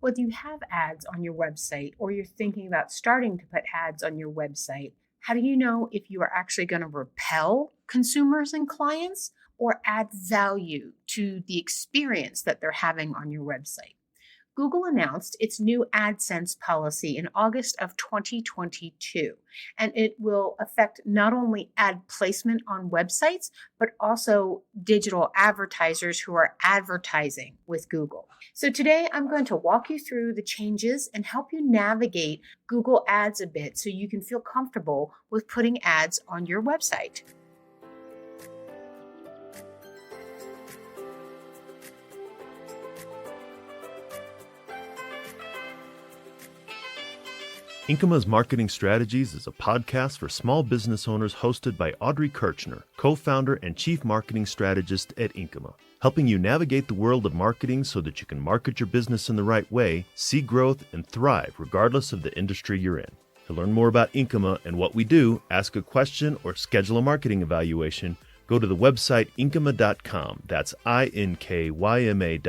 Whether you have ads on your website or you're thinking about starting to put ads on your website, how do you know if you are actually going to repel consumers and clients or add value to the experience that they're having on your website? Google announced its new Adsense policy in August of 2022, and it will affect not only ad placement on websites, but also digital advertisers who are advertising with Google. So today I'm going to walk you through the changes and help you navigate Google Ads a bit so you can feel comfortable with putting ads on your website. Inkyma's Marketing Strategies is a podcast for small business owners hosted by Audrey Kirchner, co-founder and chief marketing strategist at Inkyma, helping you navigate the world of marketing so that you can market your business in the right way, see growth, and thrive regardless of the industry you're in. To learn more about Inkyma and what we do, ask a question, or schedule a marketing evaluation, go to the website Inkyma.com. That's INKYMA.com.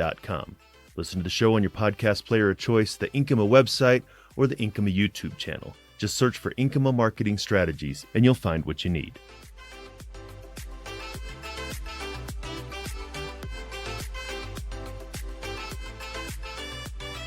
Listen to the show on your podcast player of choice, the Inkyma website, or the Inkyma YouTube channel. Just search for Inkyma Marketing Strategies and you'll find what you need.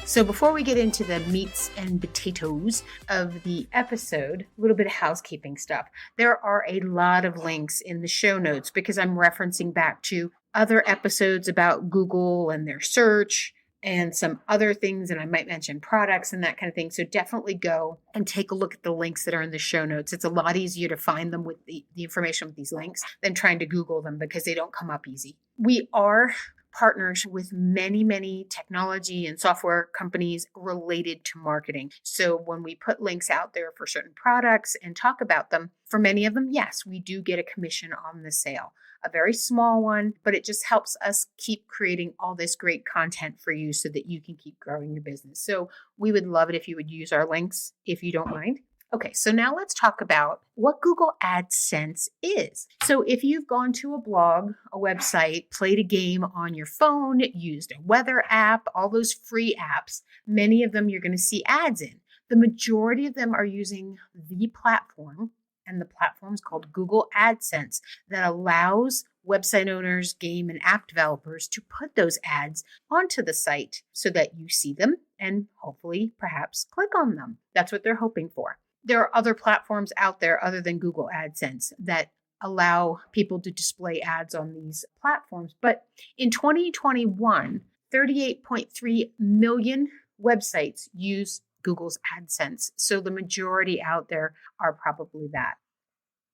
So before we get into the meats and potatoes of the episode, a little bit of housekeeping stuff. There are a lot of links in the show notes because I'm referencing back to other episodes about Google and their search and some other things, and I might mention products and that kind of thing. So definitely go and take a look at the links that are in the show notes. It's a lot easier to find them with the information with these links than trying to Google them because they don't come up easy. We are partners with many technology and software companies related to marketing. So when we put links out there for certain products and talk about them, for many of them, yes, we do get a commission on the sale. A very small one, but it just helps us keep creating all this great content for you so that you can keep growing your business. So we would love it if you would use our links, if you don't mind. Okay, so now let's talk about what Google AdSense is. So if you've gone to a blog, a website, played a game on your phone, used a weather app, all those free apps, many of them you're going to see ads in. The majority of them are using the platform, and the platform is called Google AdSense, that allows website owners, game and app developers to put those ads onto the site so that you see them and hopefully perhaps click on them. That's what they're hoping for. There are other platforms out there other than Google AdSense that allow people to display ads on these platforms. But in 2021, 38.3 million websites use Google's AdSense. So the majority out there are probably that.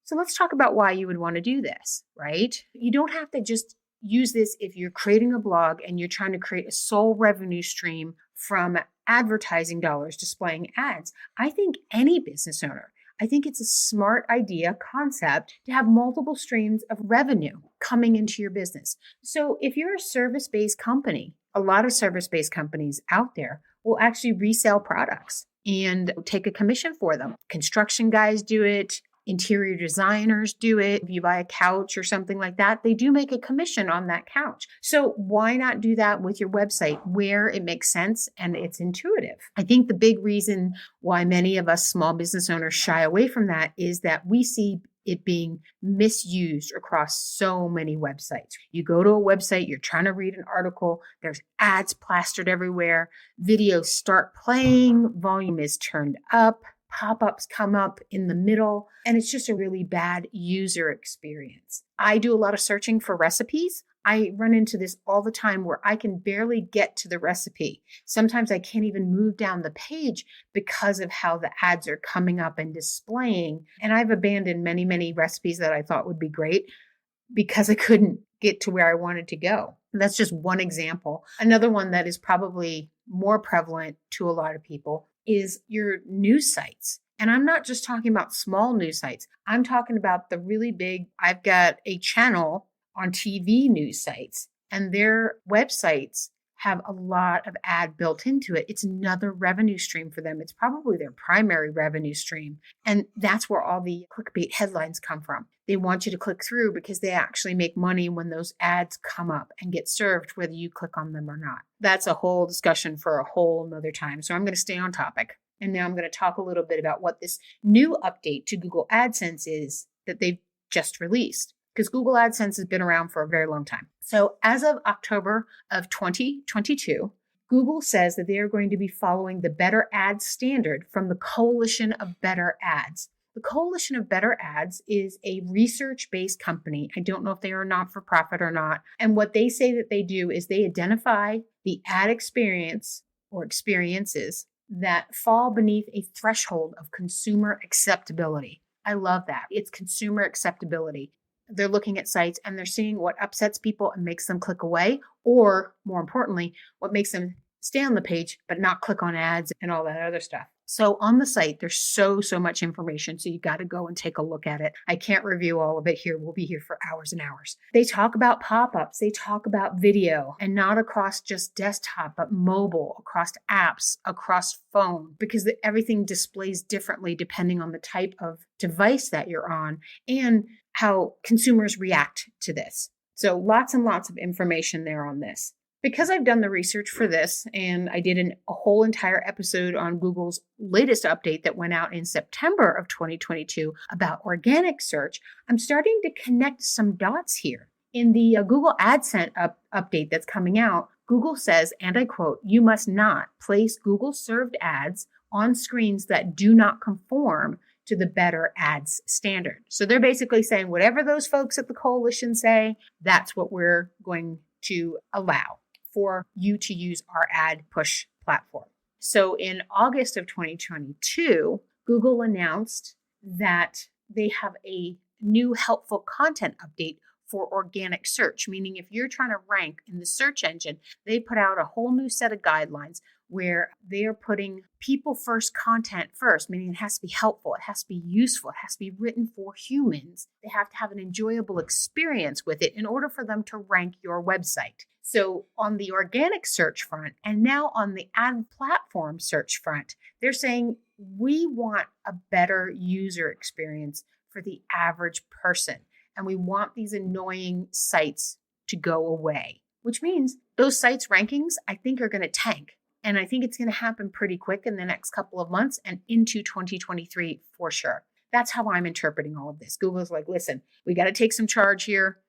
So let's talk about why you would want to do this, right? You don't have to just use this if you're creating a blog and you're trying to create a sole revenue stream from advertising dollars displaying ads. I think any business owner, I think it's a smart idea, concept to have multiple streams of revenue coming into your business. So if you're a service-based company, a lot of service-based companies out there will actually resell products and take a commission for them. Construction guys do it. Interior designers do it. If you buy a couch or something like that, they do make a commission on that couch. So why not do that with your website where it makes sense and it's intuitive? I think the big reason why many of us small business owners shy away from that is that we see it being misused across so many websites. You go to a website, you're trying to read an article, there's ads plastered everywhere, videos start playing, volume is turned up, pop-ups come up in the middle, and it's just a really bad user experience. I do a lot of searching for recipes. I run into this all the time where I can barely get to the recipe. Sometimes I can't even move down the page because of how the ads are coming up and displaying. And I've abandoned many recipes that I thought would be great because I couldn't get to where I wanted to go. That's just one example. Another one that is probably more prevalent to a lot of people is your news sites. And I'm not just talking about small news sites. I'm talking about the really big, I've got a channel on TV news sites, and their websites have a lot of ad built into it. It's another revenue stream for them. It's probably their primary revenue stream. And that's where all the clickbait headlines come from. They want you to click through because they actually make money when those ads come up and get served, whether you click on them or not. That's a whole discussion for a whole nother time. So I'm going to stay on topic. And now I'm going to talk a little bit about what this new update to Google AdSense is that they've just released, because Google AdSense has been around for a very long time. So as of October of 2022, Google says that they are going to be following the Better Ads standard from the Coalition of Better Ads. The Coalition of Better Ads is a research-based company. I don't know if they are not-for-profit or not. And what they say that they do is they identify the ad experience or experiences that fall beneath a threshold of consumer acceptability. I love that. It's consumer acceptability. They're looking at sites and they're seeing what upsets people and makes them click away, or more importantly, what makes them stay on the page but not click on ads and all that other stuff. So on the site, there's so much information. So you got to go and take a look at it. I can't review all of it here. We'll be here for hours and hours. They talk about pop-ups. They talk about video, and not across just desktop, but mobile, across apps, across phone, because everything displays differently depending on the type of device that you're on and how consumers react to this. So lots and lots of information there on this. Because I've done the research for this, and I did a whole entire episode on Google's latest update that went out in September of 2022 about organic search, I'm starting to connect some dots here. In the Google AdSense update that's coming out, Google says, and I quote, "You must not place Google served ads on screens that do not conform to the Better Ads standard." So they're basically saying whatever those folks at the coalition say, that's what we're going to allow for you to use our ad push platform. So in August of 2022, Google announced that they have a new helpful content update for organic search, meaning if you're trying to rank in the search engine, they put out a whole new set of guidelines where they are putting people first content first, meaning it has to be helpful, it has to be useful, it has to be written for humans. They have to have an enjoyable experience with it in order for them to rank your website. So on the organic search front, and now on the ad platform search front, they're saying we want a better user experience for the average person. And we want these annoying sites to go away, which means those sites' rankings, I think, are going to tank. And I think it's going to happen pretty quick in the next couple of months and into 2023 for sure. That's how I'm interpreting all of this. Google's like, listen, we got to take some charge here.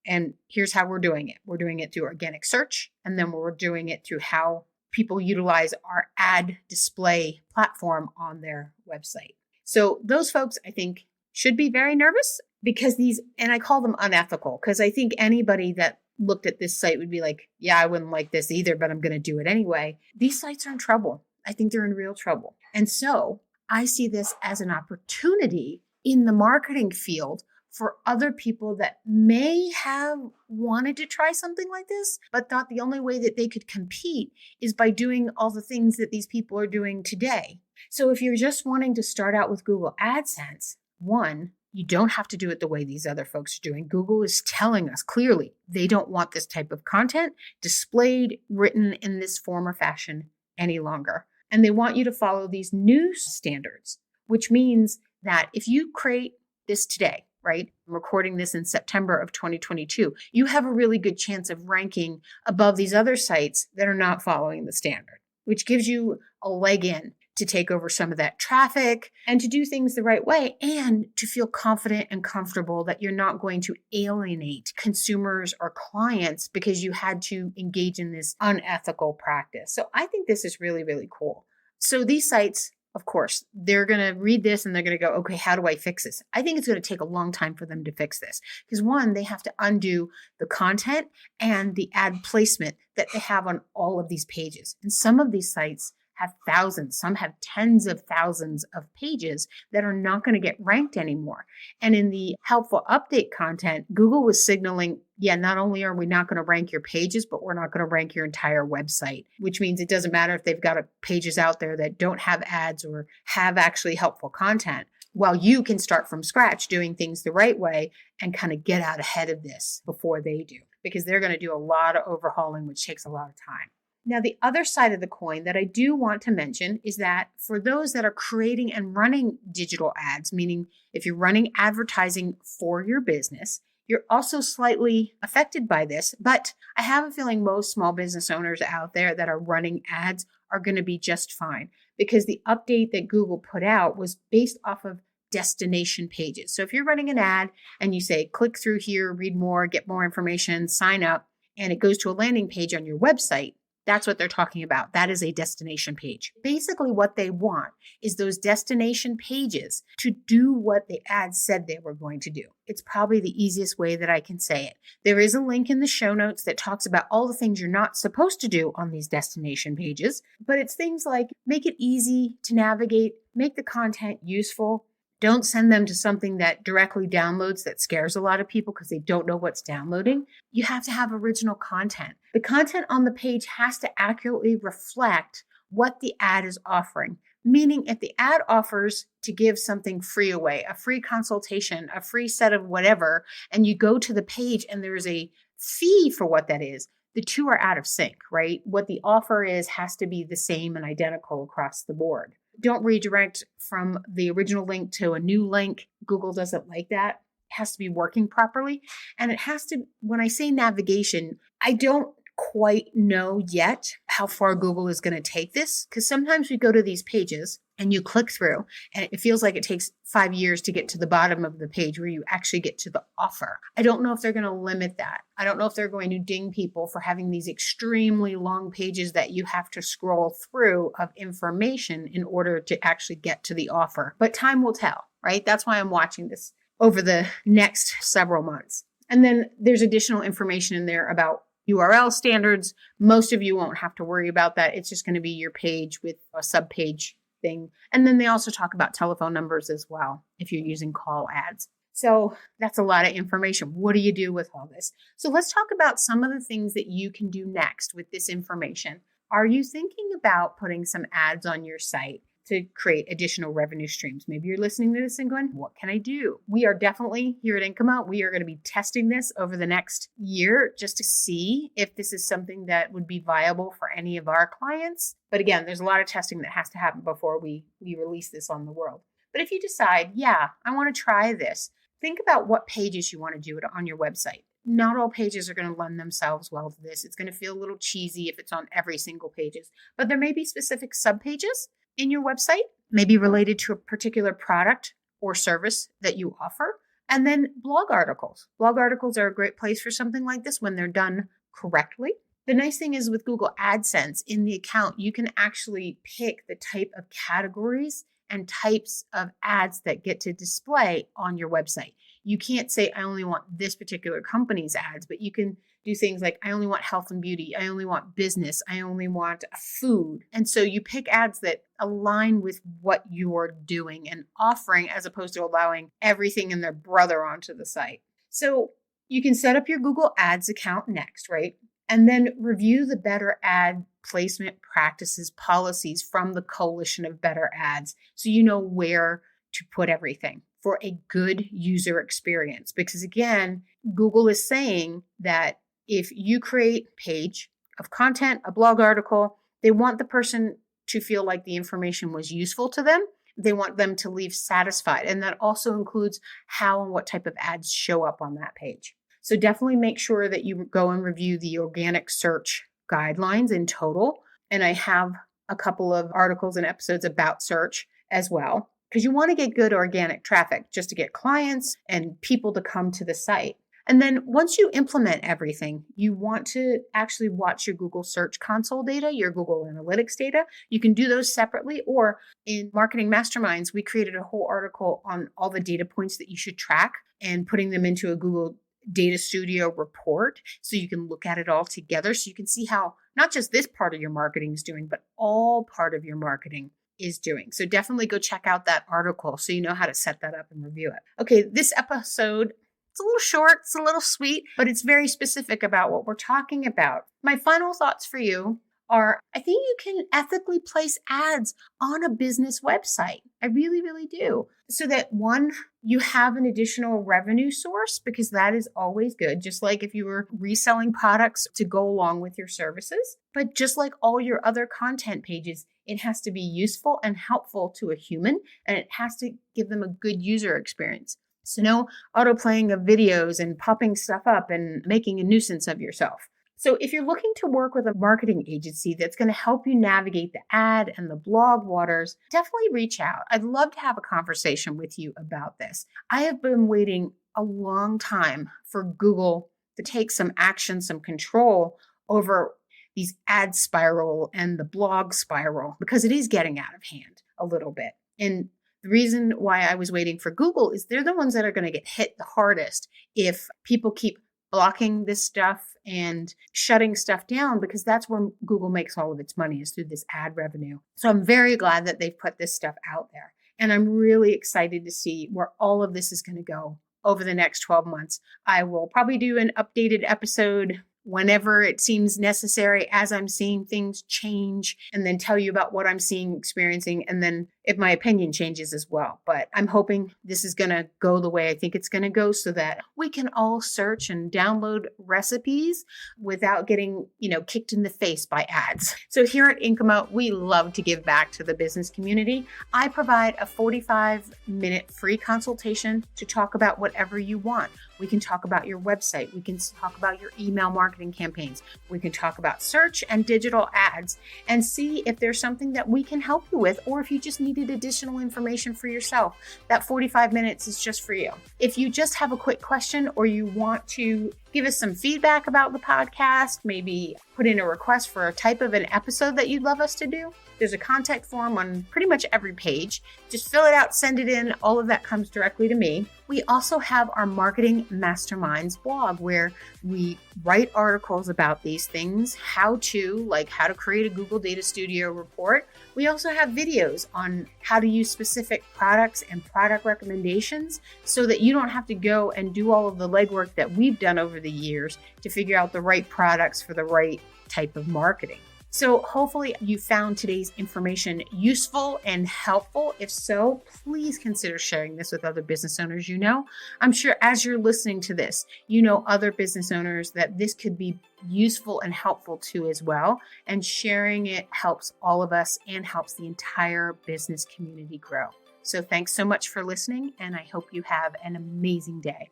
And here's how we're doing it. We're doing it through organic search. And then we're doing it through how people utilize our ad display platform on their website. So those folks, I think, should be very nervous because these, and I call them unethical, because I think anybody that looked at this site would be like, yeah, I wouldn't like this either, but I'm going to do it anyway. These sites are in trouble. I think they're in real trouble. And so I see this as an opportunity in the marketing field for other people that may have wanted to try something like this, but thought the only way that they could compete is by doing all the things that these people are doing today. So if you're just wanting to start out with Google AdSense, one, you don't have to do it the way these other folks are doing. Google is telling us clearly they don't want this type of content displayed, written in this form or fashion any longer. And they want you to follow these new standards, which means that if you create this today, right? I'm recording this in September of 2022. You have a really good chance of ranking above these other sites that are not following the standard, which gives you a leg in to take over some of that traffic and to do things the right way and to feel confident and comfortable that you're not going to alienate consumers or clients because you had to engage in this unethical practice. So I think this is really, really cool. So these sites, of course, they're going to read this and they're going to go, okay, how do I fix this? I think it's going to take a long time for them to fix this because one, they have to undo the content and the ad placement that they have on all of these pages. And some of these sites have thousands, some have tens of thousands of pages that are not going to get ranked anymore. And in the helpful update content, Google was signaling, yeah, not only are we not going to rank your pages, but we're not going to rank your entire website, which means it doesn't matter if they've got pages out there that don't have ads or have actually helpful content. While you can start from scratch doing things the right way and kind of get out ahead of this before they do, because they're going to do a lot of overhauling, which takes a lot of time. Now, the other side of the coin that I do want to mention is that for those that are creating and running digital ads, meaning if you're running advertising for your business, you're also slightly affected by this. But I have a feeling most small business owners out there that are running ads are going to be just fine, because the update that Google put out was based off of destination pages. So if you're running an ad and you say, click through here, read more, get more information, sign up, and it goes to a landing page on your website, that's what they're talking about. That is a destination page. Basically, what they want is those destination pages to do what the ad said they were going to do. It's probably the easiest way that I can say it. There is a link in the show notes that talks about all the things you're not supposed to do on these destination pages, but it's things like make it easy to navigate, make the content useful. Don't send them to something that directly downloads that scares a lot of people because they don't know what's downloading. You have to have original content. The content on the page has to accurately reflect what the ad is offering. Meaning, if the ad offers to give something free away, a free consultation, a free set of whatever, and you go to the page and there's a fee for what that is, the two are out of sync, right? What the offer is has to be the same and identical across the board. Don't redirect from the original link to a new link. Google doesn't like that. It has to be working properly. And it has to, when I say navigation, I don't quite know yet how far Google is going to take this, because sometimes we go to these pages and you click through and it feels like it takes 5 years to get to the bottom of the page where you actually get to the offer. I don't know if they're going to limit that. I don't know if they're going to ding people for having these extremely long pages that you have to scroll through of information in order to actually get to the offer. But time will tell, right? That's why I'm watching this over the next several months. And then there's additional information in there about URL standards. Most of you won't have to worry about that. It's just going to be your page with a subpage thing. And then they also talk about telephone numbers as well if you're using call ads. So that's a lot of information. What do you do with all this? So let's talk about some of the things that you can do next with this information. Are you thinking about putting some ads on your site to create additional revenue streams? Maybe you're listening to this and going, what can I do? We are definitely here at Inkyma. We are going to be testing this over the next year just to see if this is something that would be viable for any of our clients. But again, there's a lot of testing that has to happen before we release this on the world. But if you decide, yeah, I want to try this, think about what pages you want to do it on your website. Not all pages are going to lend themselves well to this. It's going to feel a little cheesy if it's on every single pages, but there may be specific subpages in your website, maybe related to a particular product or service that you offer. And then blog articles. Blog articles are a great place for something like this when they're done correctly. The nice thing is with Google Adsense in the account, you can actually pick the type of categories and types of ads that get to display on your website. You can't say, I only want this particular company's ads, but you can do things like, I only want health and beauty. I only want business. I only want food. And so you pick ads that align with what you're doing and offering, as opposed to allowing everything and their brother onto the site. So you can set up your Google Ads account next, right? And then review the better ad placement practices policies from the coalition of better ads, so you know where to put everything for a good user experience. Because again, Google is saying that if you create a page of content, a blog article, they want the person to feel like the information was useful to them. They want them to leave satisfied. And that also includes how and what type of ads show up on that page. So definitely make sure that you go and review the organic search guidelines in total. And I have a couple of articles and episodes about search as well, because you want to get good organic traffic just to get clients and people to come to the site. And then once you implement everything, you want to actually watch your Google Search Console data, your Google Analytics data. You can do those separately, or in Marketing Masterminds, we created a whole article on all the data points that you should track and putting them into a Google Data Studio report so you can look at it all together, so you can see how not just this part of your marketing is doing, but all part of your marketing is doing. So definitely go check out that article so you know how to set that up and review it. Okay, this episode, it's a little short, it's a little sweet, but it's very specific about what we're talking about. My final thoughts for you are I think you can ethically place ads on a business website. I really, really do. So that one, you have an additional revenue source because that is always good. Just like if you were reselling products to go along with your services, but just like all your other content pages, it has to be useful and helpful to a human, and it has to give them a good user experience. So no autoplaying of videos and popping stuff up and making a nuisance of yourself. So if you're looking to work with a marketing agency that's going to help you navigate the ad and the blog waters, definitely reach out. I'd love to have a conversation with you about this. I have been waiting a long time for Google to take some action, some control over these ad spiral and the blog spiral, because it is getting out of hand a little bit. And the reason why I was waiting for Google is they're the ones that are going to get hit the hardest if people keep blocking this stuff and shutting stuff down, because that's where Google makes all of its money, is through this ad revenue. So I'm very glad that they've put this stuff out there. And I'm really excited to see where all of this is going to go over the next 12 months. I will probably do an updated episode whenever it seems necessary as I'm seeing things change, and then tell you about what I'm seeing, experiencing, and then if my opinion changes as well. But I'm hoping this is going to go the way I think it's going to go, so that we can all search and download recipes without getting, kicked in the face by ads. So here at Inkyma, we love to give back to the business community. I provide a 45-minute free consultation to talk about whatever you want. We can talk about your website. We can talk about your email marketing campaigns. We can talk about search and digital ads and see if there's something that we can help you with, or if you just needed additional information for yourself. That 45 minutes is just for you. If you just have a quick question, or you want to give us some feedback about the podcast, maybe put in a request for a type of an episode that you'd love us to do, there's a contact form on pretty much every page. Just fill it out, send it in. All of that comes directly to me. We also have our Marketing Masterminds blog, where we write articles about these things, how to create a Google Data Studio report. We also have videos on how to use specific products and product recommendations, so that you don't have to go and do all of the legwork that we've done over the years to figure out the right products for the right type of marketing. So hopefully you found today's information useful and helpful. If so, please consider sharing this with other business owners you know. I'm sure as you're listening to this, you know other business owners that this could be useful and helpful to as well. And sharing it helps all of us and helps the entire business community grow. So thanks so much for listening, and I hope you have an amazing day.